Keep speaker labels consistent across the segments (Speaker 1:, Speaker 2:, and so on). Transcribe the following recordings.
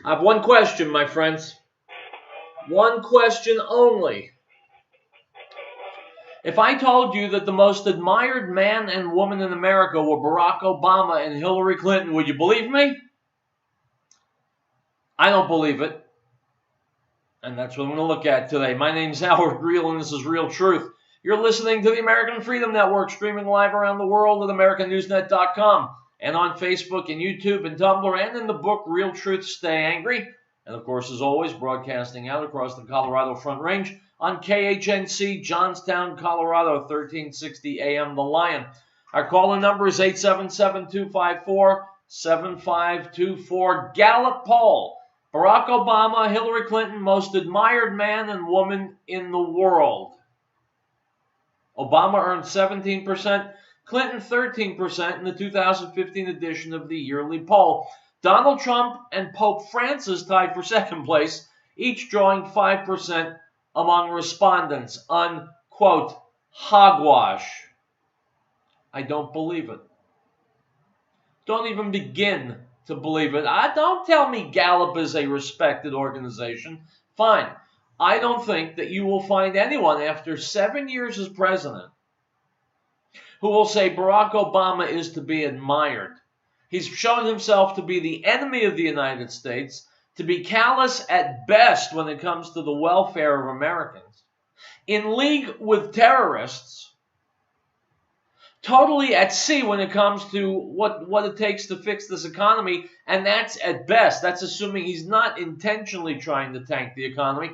Speaker 1: I have one question, my friends. One question only. If I told you that the most admired man and woman in America were Barack Obama and Hillary Clinton, would you believe me? I don't believe it. And that's what I'm going to look at today. My name's Howard Riell, and this is Riell Truth. You're listening to the American Freedom Network, streaming live around the world at AmericanNewsNet.com and on Facebook and YouTube and Tumblr and in the book Riell Truth, Stay Angry. And, of course, as always, broadcasting out across the Colorado Front Range on KHNC, Johnstown, Colorado, 1360 AM The Lion. Our call-in number is 877-254-7524. Gallup poll. Barack Obama, Hillary Clinton, most admired man and woman in the world. Obama earned 17%, Clinton 13% in the 2015 edition of the yearly poll. Donald Trump and Pope Francis tied for second place, each drawing 5% among respondents. Unquote, hogwash. I don't believe it. Don't even begin to believe it. Don't tell me Gallup is a respected organization. Fine. I don't think that you will find anyone after 7 years as president who will say Barack Obama is to be admired. He's shown himself to be the enemy of the United States, to be callous at best when it comes to the welfare of Americans, in league with terrorists, totally at sea when it comes to what it takes to fix this economy, and that's at best. That's assuming he's not intentionally trying to tank the economy.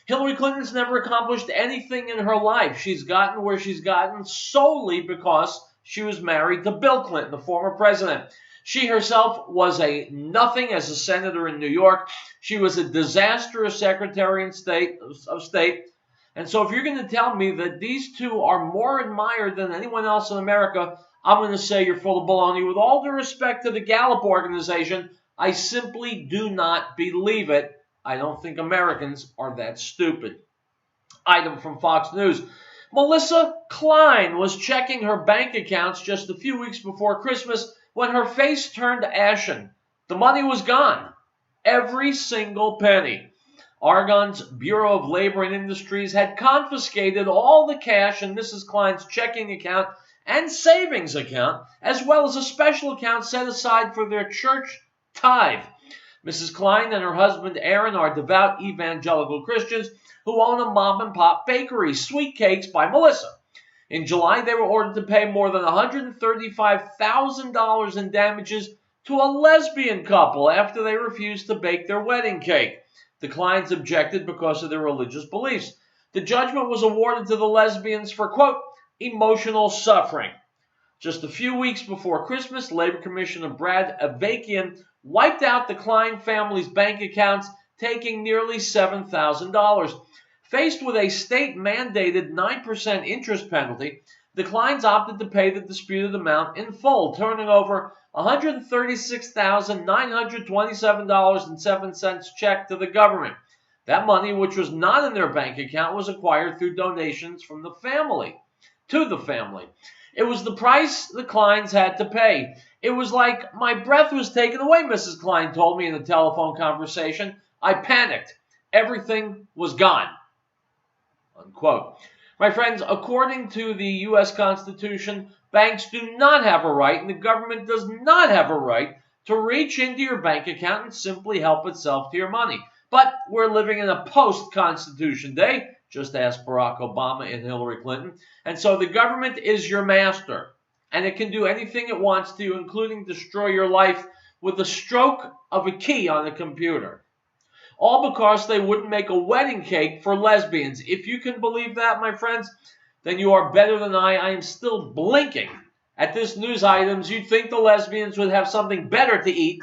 Speaker 1: Hillary Clinton's never accomplished anything in her life. She's gotten where she's gotten solely because she was married to Bill Clinton, the former president. She herself was a nothing as a senator in New York. She was a disastrous Secretary of State. And so if you're going to tell me that these two are more admired than anyone else in America, I'm going to say you're full of baloney. With all due respect to the Gallup organization, I simply do not believe it. I don't think Americans are that stupid. Item from Fox News. Melissa Klein was checking her bank accounts just a few weeks before Christmas when her face turned ashen. The money was gone. Every single penny. Oregon's Bureau of Labor and Industries had confiscated all the cash in Mrs. Klein's checking account and savings account, as well as a special account set aside for their church tithe. Mrs. Klein and her husband Aaron are devout evangelical Christians who own a mom-and-pop bakery, Sweet Cakes by Melissa. In July, they were ordered to pay more than $135,000 in damages to a lesbian couple after they refused to bake their wedding cake. The Kleins objected because of their religious beliefs. The judgment was awarded to the lesbians for, quote, emotional suffering. Just a few weeks before Christmas, Labor Commissioner Brad Avakian wiped out the Klein family's bank accounts, taking nearly $7,000. Faced with a state-mandated 9% interest penalty, the Kleins opted to pay the disputed amount in full, turning over $136,927.07 check to the government. That money, which was not in their bank account, was acquired through donations from the family, to the family. It was the price the Kleins had to pay. It was like my breath was taken away, Mrs. Klein told me in a telephone conversation. I panicked. Everything was gone. Unquote. My friends, according to the U.S. Constitution, banks do not have a right, and the government does not have a right, to reach into your bank account and simply help itself to your money. But we're living in a post-Constitution day. Just ask Barack Obama and Hillary Clinton. And so the government is your master, and it can do anything it wants to you, including destroy your life with the stroke of a key on a computer. All because they wouldn't make a wedding cake for lesbians. If you can believe that, my friends, then you are better than I. I am still blinking at this news items. You'd think the lesbians would have something better to eat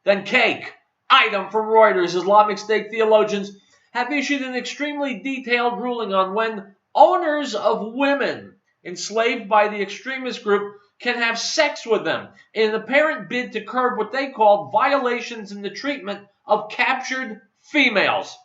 Speaker 1: than cake. Item from Reuters. Islamic State theologians have issued an extremely detailed ruling on when owners of women enslaved by the extremist group can have sex with them in an apparent bid to curb what they called violations in the treatment of captured females.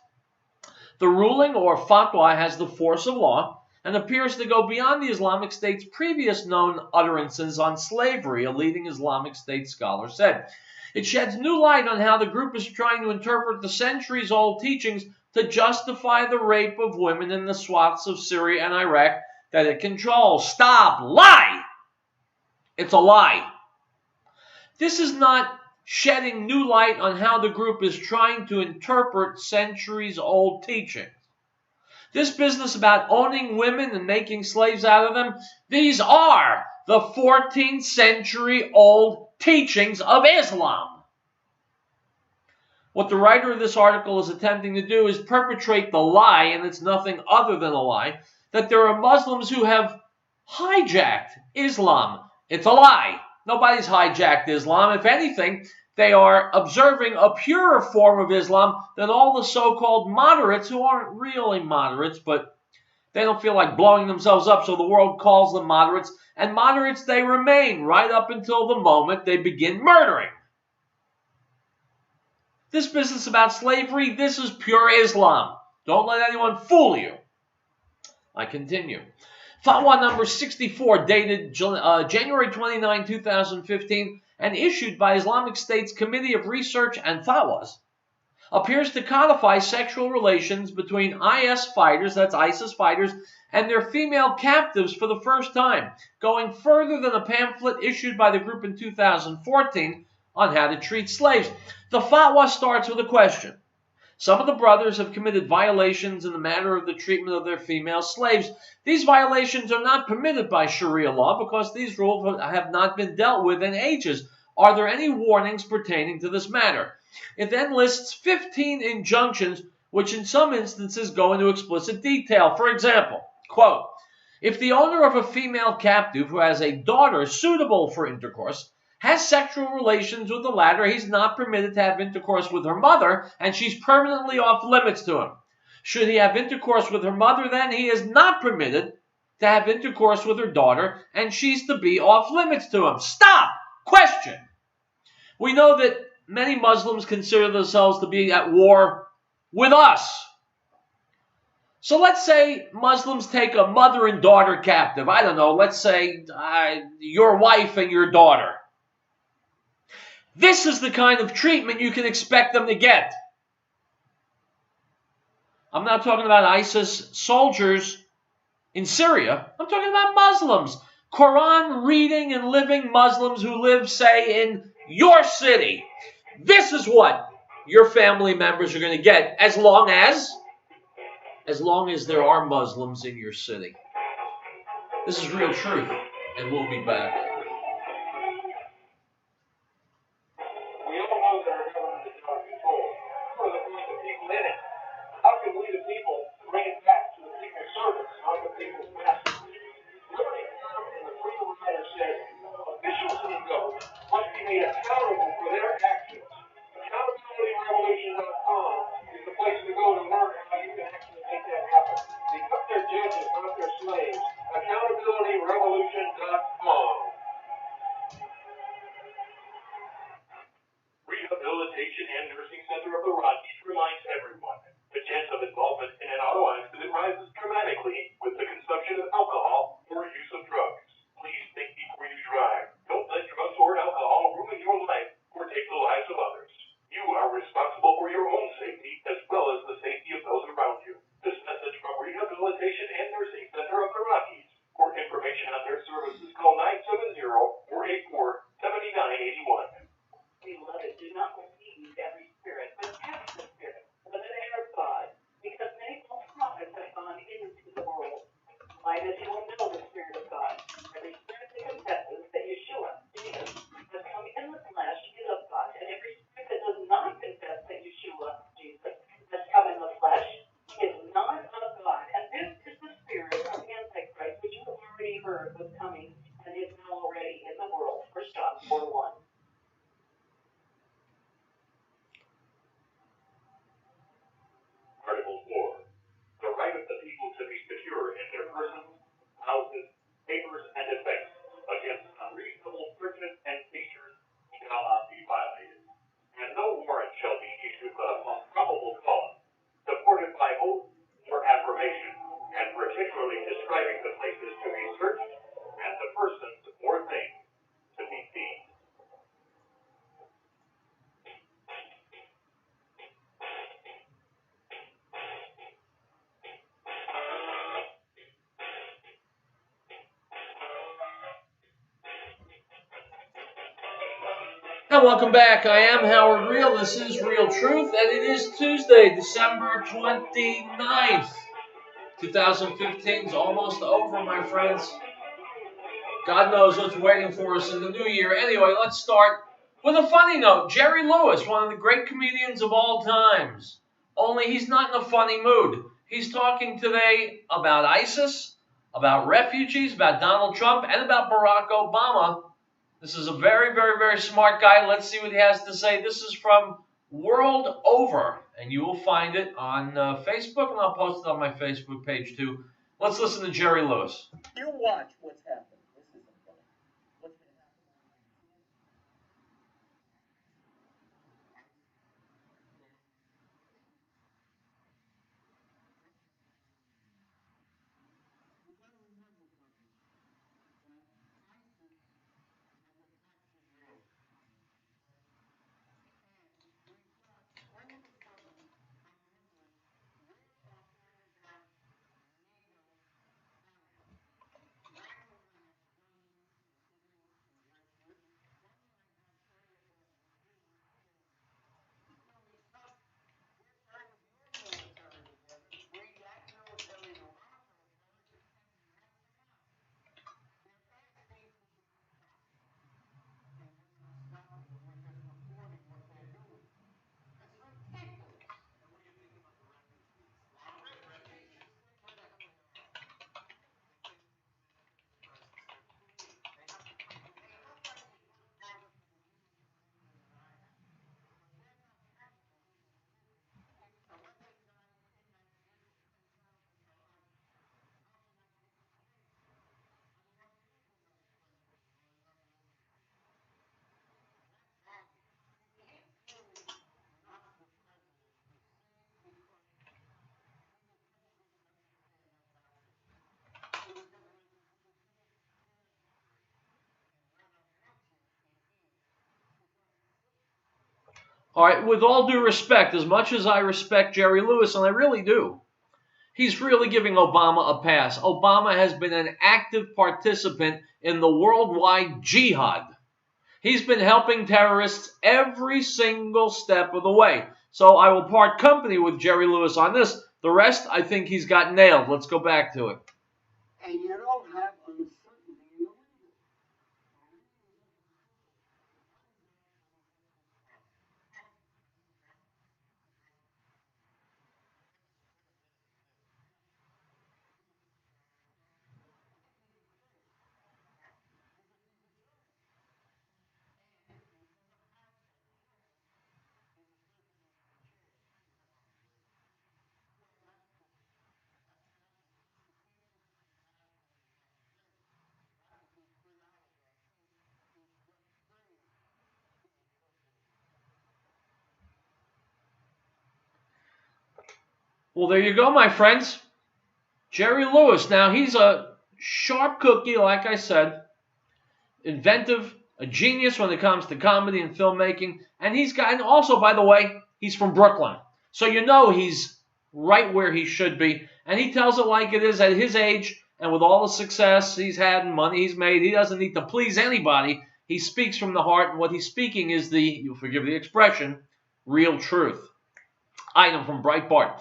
Speaker 1: The ruling, or fatwa, has the force of law and appears to go beyond the Islamic State's previous known utterances on slavery, a leading Islamic State scholar said. It sheds new light on how the group is trying to interpret the centuries-old teachings to justify the rape of women in the swaths of Syria and Iraq that it controls. Stop! Lie! It's a lie. This is not shedding new light on how the group is trying to interpret centuries-old teachings. This business about owning women and making slaves out of them, these are the 14th century old teachings of Islam. What the writer of this article is attempting to do is perpetrate the lie, and it's nothing other than a lie, that there are Muslims who have hijacked Islam. It's a lie. Nobody's hijacked Islam. If anything, they are observing a purer form of Islam than all the so-called moderates who aren't really moderates, but they don't feel like blowing themselves up, so the world calls them moderates. And moderates they remain right up until the moment they begin murdering. This business about slavery, this is pure Islam. Don't let anyone fool you. I continue. Fatwa number 64, dated January 29, 2015, and issued by Islamic State's Committee of Research and Fatwas, appears to codify sexual relations between IS fighters, that's ISIS fighters, and their female captives for the first time, going further than a pamphlet issued by the group in 2014 on how to treat slaves. The fatwa starts with a question. Some of the brothers have committed violations in the matter of the treatment of their female slaves. These violations are not permitted by Sharia law because these rules have not been dealt with in ages. Are there any warnings pertaining to this matter? It then lists 15 injunctions, which in some instances go into explicit detail. For example, quote, if the owner of a female captive who has a daughter suitable for intercourse has sexual relations with the latter, he's not permitted to have intercourse with her mother, and she's permanently off limits to him. Should he have intercourse with her mother, then he is not permitted to have intercourse with her daughter, and she's to be off limits to him. Stop! Question. We know that many Muslims consider themselves to be at war with us. So let's say Muslims take a mother and daughter captive. I don't know, let's say your wife and your daughter. This is the kind of treatment you can expect them to get. I'm not talking about ISIS soldiers in Syria. I'm talking about Muslims. Quran reading and living Muslims who live, say, in your city. This is what your family members are going to get as long as there are Muslims in your city. This is Riell Truth, and we'll be back.
Speaker 2: How can we, the people, bring it back to the people's service, not the people's master? Liberty Forum and the Freedom Rider said officials in the government must be made accountable for their actions. AccountabilityRevolution.com is the place to go to learn how you can actually make that happen. Become their judges, not their slaves. AccountabilityRevolution.com. Rehabilitation and Nursing Center of the Rockies reminds everyone the chance of involvement in an auto accident rises dramatically with the consumption of alcohol or use of drugs. Please think before you drive. Don't let drugs or alcohol ruin your life or take the lives of others. You are responsible for your own safety as well as the safety of those around you. This message from Rehabilitation and Nursing Center of the Rockies. For information on their services, call 970-484-7981. Beloved, do not believe every spirit, but test the spirit of an air God, because many false prophets have gone into the world. By this you will know the Spirit of God. Every spirit that confesses that Yeshua, Jesus, has come in the flesh is of God, and every spirit that does not confess that Yeshua, Jesus, has come in the flesh is not of God. And this is the spirit of the Antichrist, which you have already heard was coming and is now already in the world. 1 John 4:1. Article 4. The right of the people to be secure in their persons, houses, papers, and effects against unreasonable searches and seizures shall not be violated, and no warrant shall be issued but upon probable cause, supported by oath or affirmation, and particularly describing the places to be searched and the persons or things to be seized.
Speaker 1: And welcome back. I am Howard Riell. This is Riell Truth, and it is Tuesday, December 29th. 2015 is almost over, my friends. God knows what's waiting for us in the new year. Anyway, let's start with a funny note. Jerry Lewis, one of the great comedians of all times. Only he's not in a funny mood. He's talking today about ISIS, about refugees, about Donald Trump, and about Barack Obama. This is a very, very, very smart guy. Let's see what he has to say. This is from World Over, and you will find it on Facebook, and I'll post it on my Facebook page too. Let's listen to Jerry Lewis.
Speaker 3: You watch what's happening. This isn't funny. What's going to happen?
Speaker 1: All right, with all due respect, as much as I respect Jerry Lewis, and I really do, he's really giving Obama a pass. Obama has been an active participant in the worldwide jihad. He's been helping terrorists every single step of the way. So I will part company with Jerry Lewis on this. The rest, I think he's got nailed. Let's go back to it.
Speaker 3: And you don't have uncertainty in the legal.
Speaker 1: Well, there you go, my friends. Jerry Lewis. Now, he's a sharp cookie, like I said, inventive, a genius when it comes to comedy and filmmaking. And and also, by the way, he's from Brooklyn. So you know he's right where he should be. And he tells it like it is at his age and with all the success he's had and money he's made. He doesn't need to please anybody. He speaks from the heart, and what he's speaking is you'll forgive the expression, real truth. Item from Breitbart.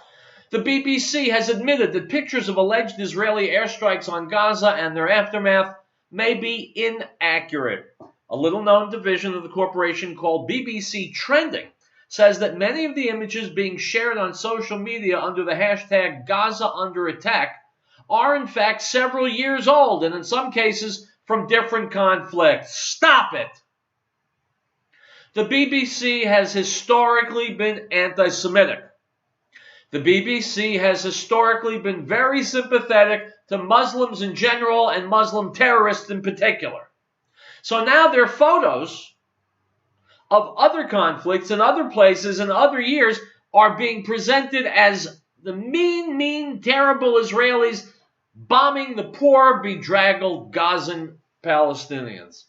Speaker 1: The BBC has admitted that pictures of alleged Israeli airstrikes on Gaza and their aftermath may be inaccurate. A little-known division of the corporation called BBC Trending says that many of the images being shared on social media under the hashtag Gaza Under Attack are in fact several years old and in some cases from different conflicts. Stop it! The BBC has historically been anti-Semitic. The BBC has historically been very sympathetic to Muslims in general and Muslim terrorists in particular. So now their photos of other conflicts in other places in other years are being presented as the mean, terrible Israelis bombing the poor, bedraggled Gazan Palestinians.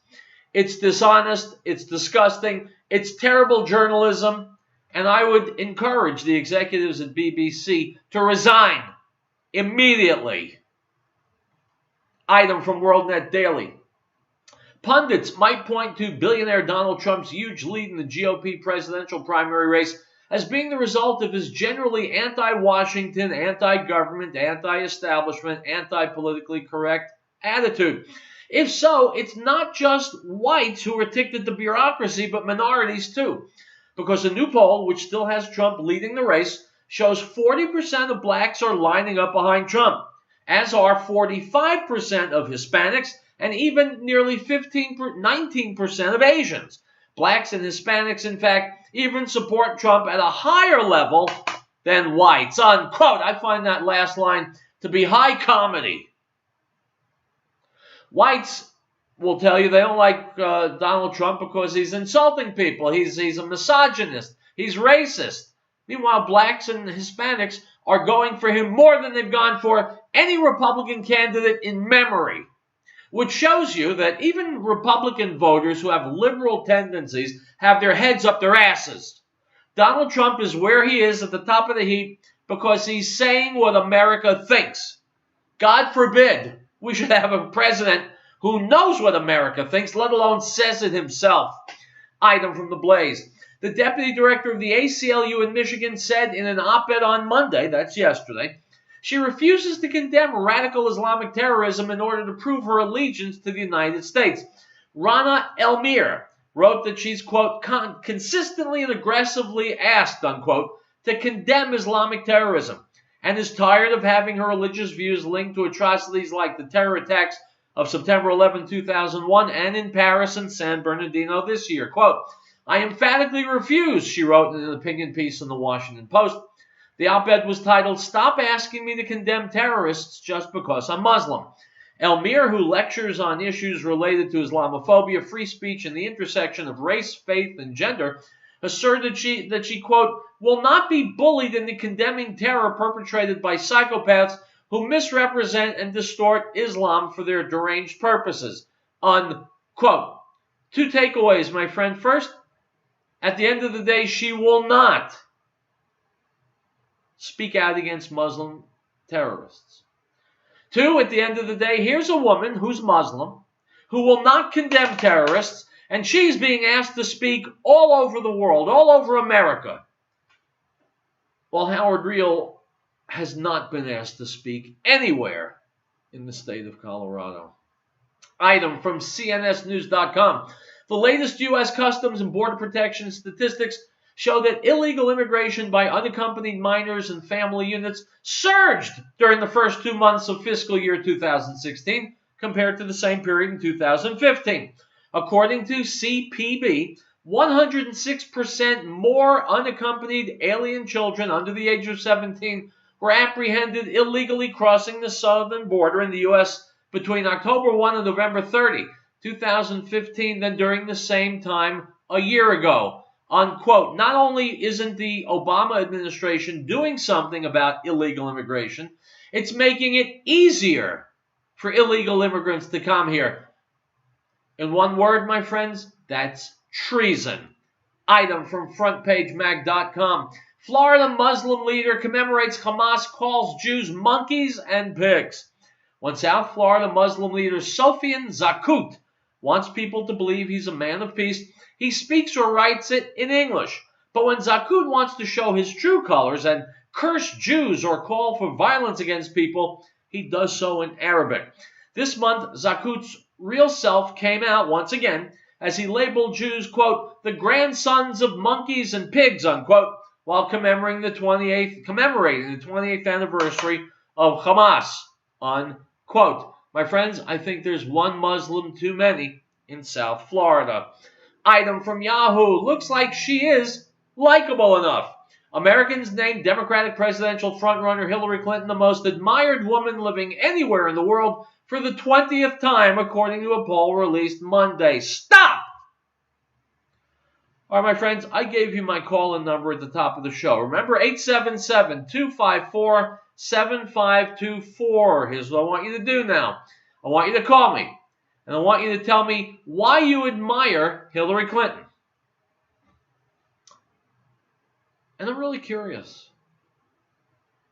Speaker 1: It's dishonest, it's disgusting, it's terrible journalism. And I would encourage the executives at BBC to resign immediately. Item from WorldNet Daily. Pundits might point to billionaire Donald Trump's huge lead in the GOP presidential primary race as being the result of his generally anti-Washington, anti-government, anti-establishment, anti-politically correct attitude. If so, it's not just whites who are ticked at the bureaucracy, but minorities too. Because a new poll, which still has Trump leading the race, shows 40% of blacks are lining up behind Trump, as are 45% of Hispanics and even nearly 19% of Asians. Blacks and Hispanics, in fact, even support Trump at a higher level than whites, unquote. I find that last line to be high comedy. Whites will tell you they don't like Donald Trump because he's insulting people. He's a misogynist. He's racist. Meanwhile, blacks and Hispanics are going for him more than they've gone for any Republican candidate in memory, which shows you that even Republican voters who have liberal tendencies have their heads up their asses. Donald Trump is where he is at the top of the heap because he's saying what America thinks. God forbid we should have a president who knows what America thinks, let alone says it himself. Item from the Blaze. The deputy director of the ACLU in Michigan said in an op-ed on Monday, that's yesterday, she refuses to condemn radical Islamic terrorism in order to prove her allegiance to the United States. Rana Elmir wrote that she's, quote, consistently and aggressively asked, unquote, to condemn Islamic terrorism and is tired of having her religious views linked to atrocities like the terror attacks of September 11, 2001 and in Paris and San Bernardino this year. Quote, I emphatically refuse, she wrote in an opinion piece in the Washington Post. The op-ed was titled, Stop Asking Me to Condemn Terrorists Just Because I'm Muslim. Elmir, who lectures on issues related to Islamophobia, free speech, and the intersection of race, faith, and gender, asserted that she, quote, will not be bullied into condemning terror perpetrated by psychopaths who misrepresent and distort Islam for their deranged purposes, unquote. Two takeaways, my friend. First, at the end of the day, she will not speak out against Muslim terrorists. Two, at the end of the day, here's a woman who's Muslim, who will not condemn terrorists, and she's being asked to speak all over the world, all over America, while Howard Riell has not been asked to speak anywhere in the state of Colorado. Item from CNSnews.com. The latest U.S. Customs and Border Protection statistics show that illegal immigration by unaccompanied minors and family units surged during the first 2 months of fiscal year 2016 compared to the same period in 2015. According to CPB, 106% more unaccompanied alien children under the age of 17 were apprehended illegally crossing the southern border in the U.S. between October 1 and November 30, 2015 than during the same time a year ago, unquote. Not only isn't the Obama administration doing something about illegal immigration, it's making it easier for illegal immigrants to come here. In one word, my friends, that's treason. Item from frontpagemag.com. Florida Muslim leader commemorates Hamas calls Jews monkeys and pigs. When South Florida Muslim leader Sofian Zakut wants people to believe he's a man of peace, he speaks or writes it in English. But when Zakut wants to show his true colors and curse Jews or call for violence against people, he does so in Arabic. This month, Zakut's real self came out once again as he labeled Jews, quote, the grandsons of monkeys and pigs, unquote, while commemorating the 28th anniversary of Hamas, unquote. My friends, I think there's one Muslim too many in South Florida. Item from Yahoo. Looks like she is likable enough. Americans named Democratic presidential frontrunner Hillary Clinton the most admired woman living anywhere in the world for the 20th time, according to a poll released Monday. Stop! All right, my friends, I gave you my call-in number at the top of the show. Remember, 877-254-7524. Here's what I want you to do now. I want you to call me, and I want you to tell me why you admire Hillary Clinton. And I'm really curious.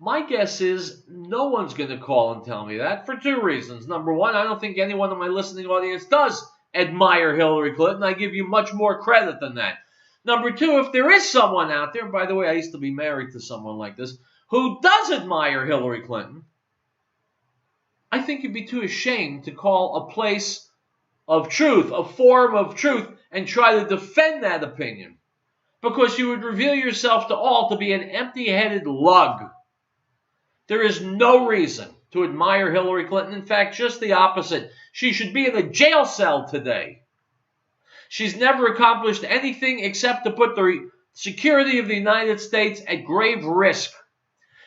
Speaker 1: My guess is no one's going to call and tell me that for two reasons. Number one, I don't think anyone in my listening audience does admire Hillary Clinton. I give you much more credit than that. Number two, if there is someone out there, by the way, I used to be married to someone like this, who does admire Hillary Clinton, I think you'd be too ashamed to call a place of truth, a forum of truth, and try to defend that opinion, because you would reveal yourself to all to be an empty-headed lug. There is no reason to admire Hillary Clinton. In fact, just the opposite. She should be in a jail cell today. She's never accomplished anything except to put the security of the United States at grave risk.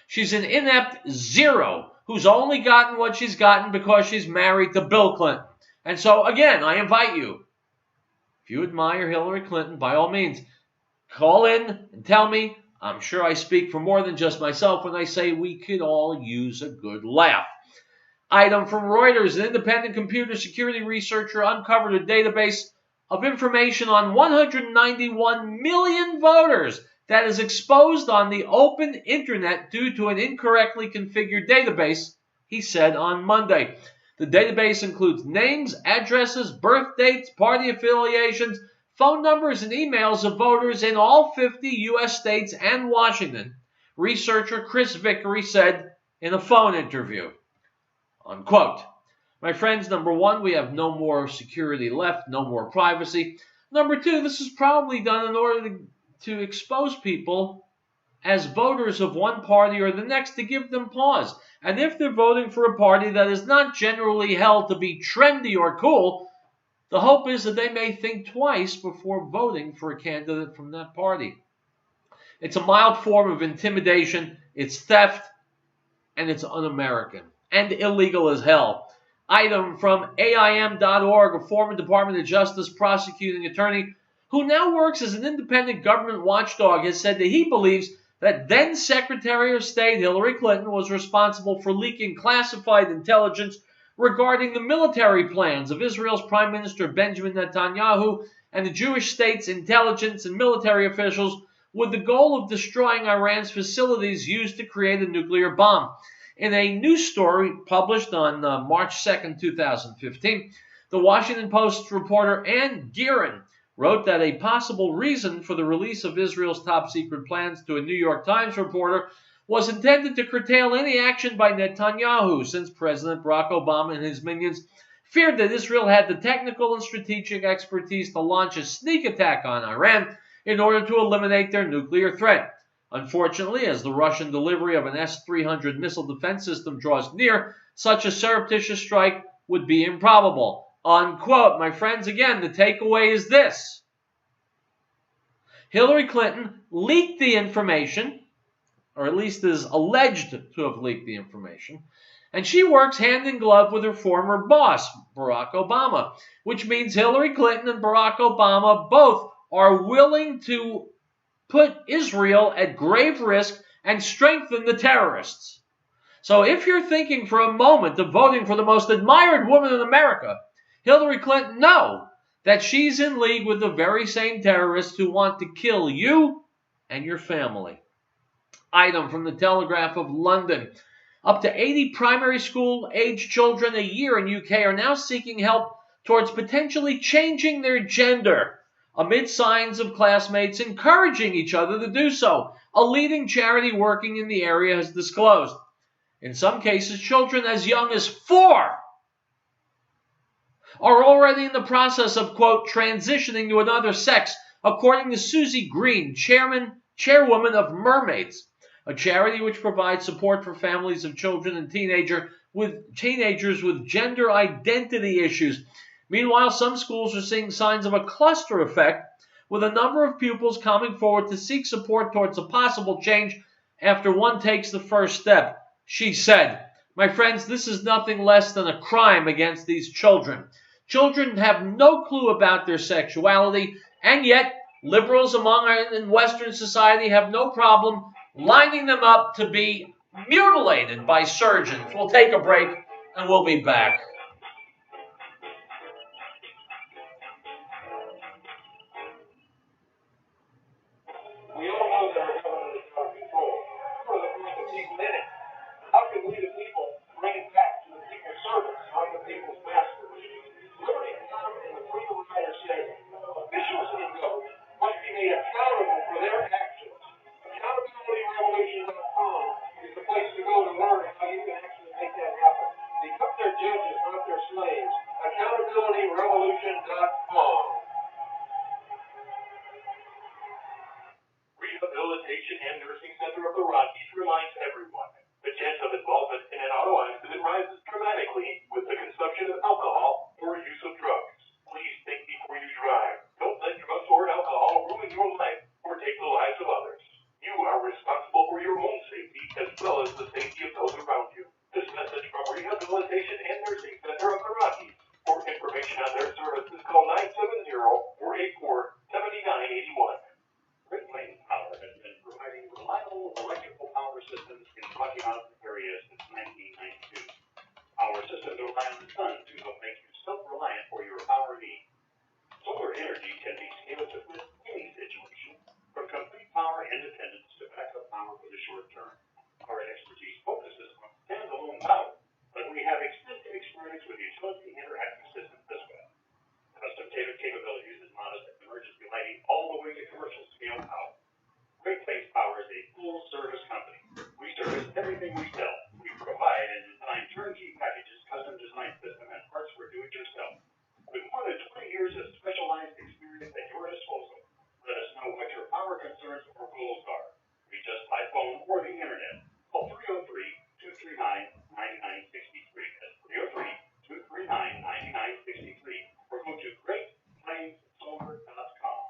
Speaker 1: She's an inept zero who's only gotten what she's gotten because she's married to Bill Clinton. And so, again, I invite you, if you admire Hillary Clinton, by all means, call in and tell me. I'm sure I speak for more than just myself when I say we could all use a good laugh. Item from Reuters: an independent computer security researcher uncovered a database of information on 191 million voters that is exposed on the open internet due to an incorrectly configured database, he said on Monday. The database includes names, addresses, birth dates, party affiliations, phone numbers, and emails of voters in all 50 U.S. states and Washington, researcher Chris Vickery said in a phone interview. Unquote. My friends, number one, we have no more security left, no more privacy. Number two, this is probably done in order to expose people as voters of one party or the next, to give them pause. And if they're voting for a party that is not generally held to be trendy or cool, the hope is that they may think twice before voting for a candidate from that party. It's a mild form of intimidation, it's theft, and it's un-American and illegal as hell. Item from AIM.org, a former Department of Justice prosecuting attorney who now works as an independent government watchdog, has said that he believes that then Secretary of State Hillary Clinton was responsible for leaking classified intelligence regarding the military plans of Israel's Prime Minister Benjamin Netanyahu and the Jewish state's intelligence and military officials, with the goal of destroying Iran's facilities used to create a nuclear bomb. In a news story published on March 2nd, 2015, the Washington Post reporter Ann Gearan wrote that a possible reason for the release of Israel's top-secret plans to a New York Times reporter was intended to curtail any action by Netanyahu, since President Barack Obama and his minions feared that Israel had the technical and strategic expertise to launch a sneak attack on Iran in order to eliminate their nuclear threat. Unfortunately, as the Russian delivery of an S-300 missile defense system draws near, such a surreptitious strike would be improbable. Unquote. My friends, again, the takeaway is this. Hillary Clinton leaked the information, or at least is alleged to have leaked the information, and she works hand in glove with her former boss, Barack Obama, which means Hillary Clinton and Barack Obama both are willing to put Israel at grave risk and strengthen the terrorists. So if you're thinking for a moment of voting for the most admired woman in America, Hillary Clinton, know that she's in league with the very same terrorists who want to kill you and your family. Item from the Telegraph of London. Up to 80 primary school-age children a year in UK are now seeking help towards potentially changing their gender, amid signs of classmates encouraging each other to do so, a leading charity working in the area has disclosed. In some cases, children as young as 4 are already in the process of, quote, transitioning to another sex, according to Susie Green, chairwoman of Mermaids, a charity which provides support for families of children and teenagers with gender identity issues. Meanwhile, some schools are seeing signs of a cluster effect, with a number of pupils coming forward to seek support towards a possible change after one takes the first step. She said, my friends, this is nothing less than a crime against these children. Children have no clue about their sexuality, and yet liberals in Western society have no problem lining them up to be mutilated by surgeons. We'll take a break, and we'll be back.
Speaker 2: We all know that our government is out of control. For the first 15 minutes, how can we, the people, bring it back to the people's service, not the people's masters? Liberty comes in the free
Speaker 4: ashen.com. Rehabilitation and Nursing Center of the Rockies reminds everyone the chance of involvement in an auto accident rises dramatically with the consumption of alcohol or use of drugs. Please think before you drive. Don't let drugs or alcohol ruin your life or take the lives of others. You are responsible for your own safety as well as the safety of those around you. This message from Rehabilitation and Nursing Center of the Rockies. For information on their services, call 970-484-7981. Klein Power has been providing reliable electrical power systems in Rocky Mountain area since 1992. Our systems rely on the sun to help make you self-reliant for your power needs. Solar energy can be scaled to fit any situation, from complete power independence to backup power for the short term. Our expertise focuses on standalone power, but we have extensive experience with utility interactive systems as well. Custom capabilities as modest as emergency lighting all the way to commercial scale power. Great Place Power is a full service company. We service everything we sell. We provide and design turnkey packages, custom design system, and parts for do-it-yourself. With more than 20 years of specialized experience at your disposal, let us know what your power concerns or goals are. Reach us by phone or the internet. Call 303-239-9963. That's 303-239-9963. Or go to GreatPlainsSolar.com.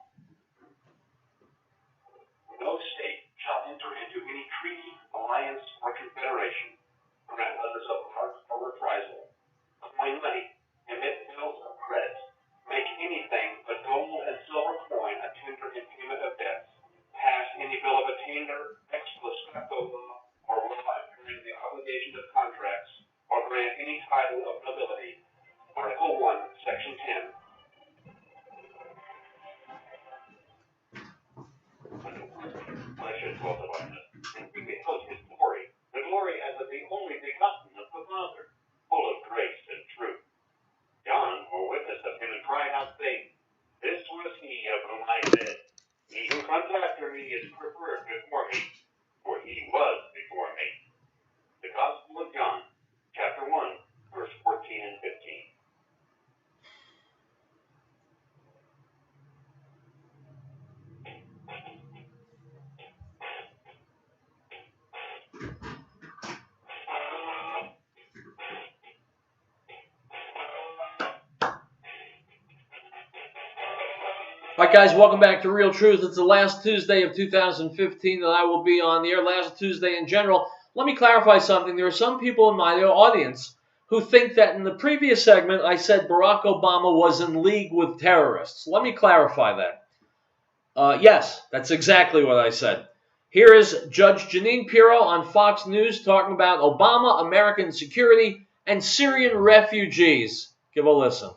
Speaker 4: No state shall enter into any treaty, alliance, or confederation, grant letters of marque or reprisal, coin money, emit bills of credit, make anything but gold and silver coin a tender in payment of debts, pass any bill of attainder, ex post facto law, or law impairing the obligation of contracts, or grant any title of nobility. Article 1, Section 10. Both of us, and we beheld his glory, the glory as of the only begotten of the Father, full of grace and truth. John bore witness of him and cried out, saying, This was he of whom I said, He who comes after me is preferred before me, for he was before me. The Gospel of John, chapter 1, verse 14 and 15.
Speaker 1: All right, guys, welcome back to Riell Truth. It's the last Tuesday of 2015 that I will be on the air, last Tuesday in general. Let me clarify something. There are some people in my audience who think that in the previous segment I said Barack Obama was in league with terrorists. Let me clarify that. Yes, that's exactly what I said. Here is Judge Jeanine Pirro on Fox News talking about Obama, American security, and Syrian refugees. Give a listen.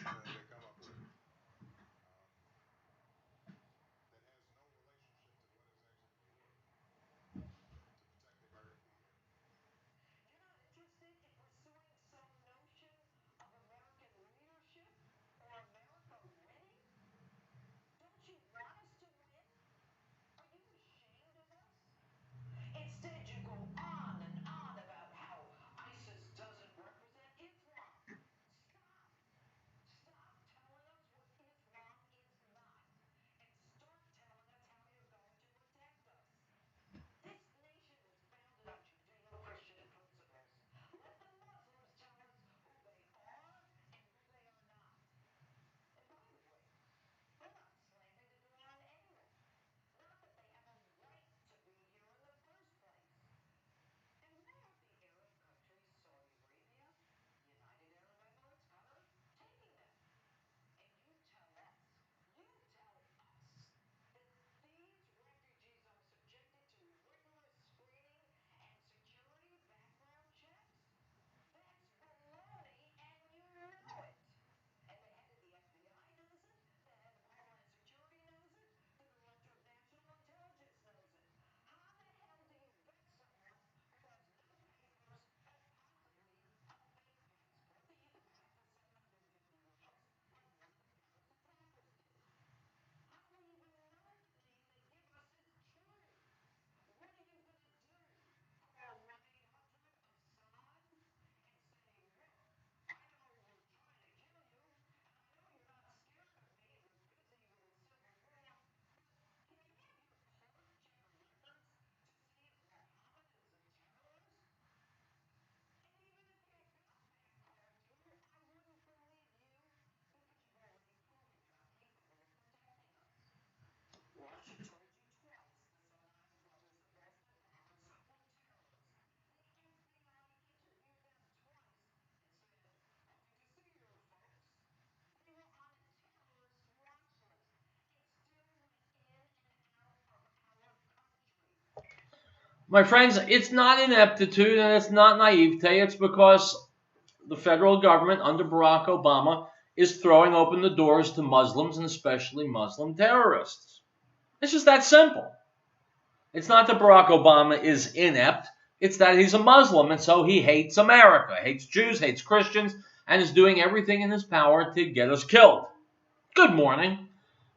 Speaker 5: they come up with that has no relationship to what is actually being worked to protect the American people.
Speaker 6: You're not interested in pursuing some notion of American leadership or America winning? Don't you want us to win? Are you ashamed of us? Instead, you go on and on about how ISIS doesn't represent Islam. Stop. Stop telling us what Islam is not. And start telling us how you're going to protect us. This nation was founded on Judeo-Christian principles. Let the Muslims tell us who they are and who they are not. And by the way, we're not slamming the door on anyone. Not that they have a right to be here in the first place. And why aren't the Arab countries, Saudi Arabia, United Arab Emirates, Qatar, taking them? And you tell us that these refugees are subjected to rigorous screening and security background checks? That's baloney, and you know it. And the head of the FBI knows it, the head of Homeland Security knows it, the Director of National Intelligence knows it. How the hell do you vet someone who has no papers and possibly a fake passport that you can have for $750 like one of the terrorist attackers did? How do we even know the name they give us is true? What are you going to do? Call 1-800-ASSAD and say, look, I know we're trying to kill you, and I know you're not scared of me, we're busy with a civil war, but can you have your court check your records to see if Muhammad is a terrorist? And even if you got that card through, I wouldn't believe you because you've already proven you're not capable of protecting us. Russia told you twice the Salman brothers of Boston, Paris, were terrorists. The FBI interviewed them twice and said, nothing to see here, folks. They were on a terrorist watch list and still went in and out of our country.
Speaker 1: My friends, it's not ineptitude and it's not naivete. It's because the federal government under Barack Obama is throwing open the doors to Muslims and especially Muslim terrorists. It's just that simple. It's not that Barack Obama is inept. It's that he's a Muslim and so he hates America, hates Jews, hates Christians, and is doing everything in his power to get us killed. Good morning.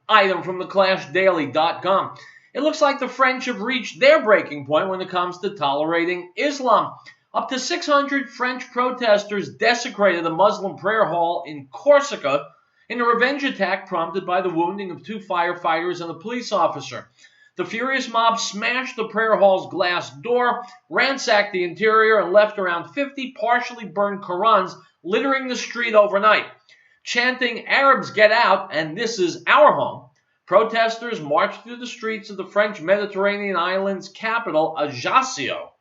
Speaker 1: Item from theclashdaily.com. It looks like the French have reached their breaking point when it comes to tolerating Islam. Up to 600 French protesters desecrated a Muslim prayer hall in Corsica in a revenge attack prompted by the wounding of 2 firefighters and a police officer. The furious mob smashed the prayer hall's glass door, ransacked the interior, and left around 50 partially burned Qurans littering the street overnight. Chanting, "Arabs, get out, and this is our home," protesters marched through the streets of the French Mediterranean island's capital, Ajaccio.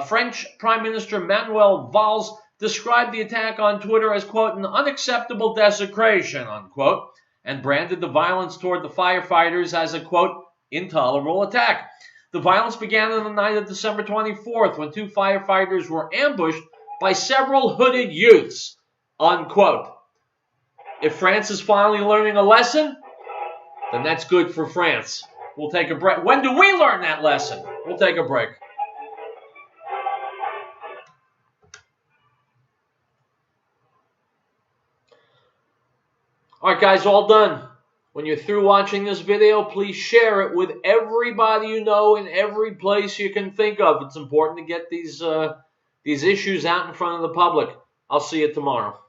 Speaker 1: French Prime Minister Manuel Valls described the attack on Twitter as, quote, an unacceptable desecration, unquote, and branded the violence toward the firefighters as a, quote, intolerable attack. The violence began on the night of December 24th when 2 firefighters were ambushed by several hooded youths, unquote. If France is finally learning a lesson, then that's good for France. We'll take a break. When do we learn that lesson? We'll take a break. All right, guys, all done. When you're through watching this video, please share it with everybody you know in every place you can think of. It's important to get these issues out in front of the public. I'll see you tomorrow.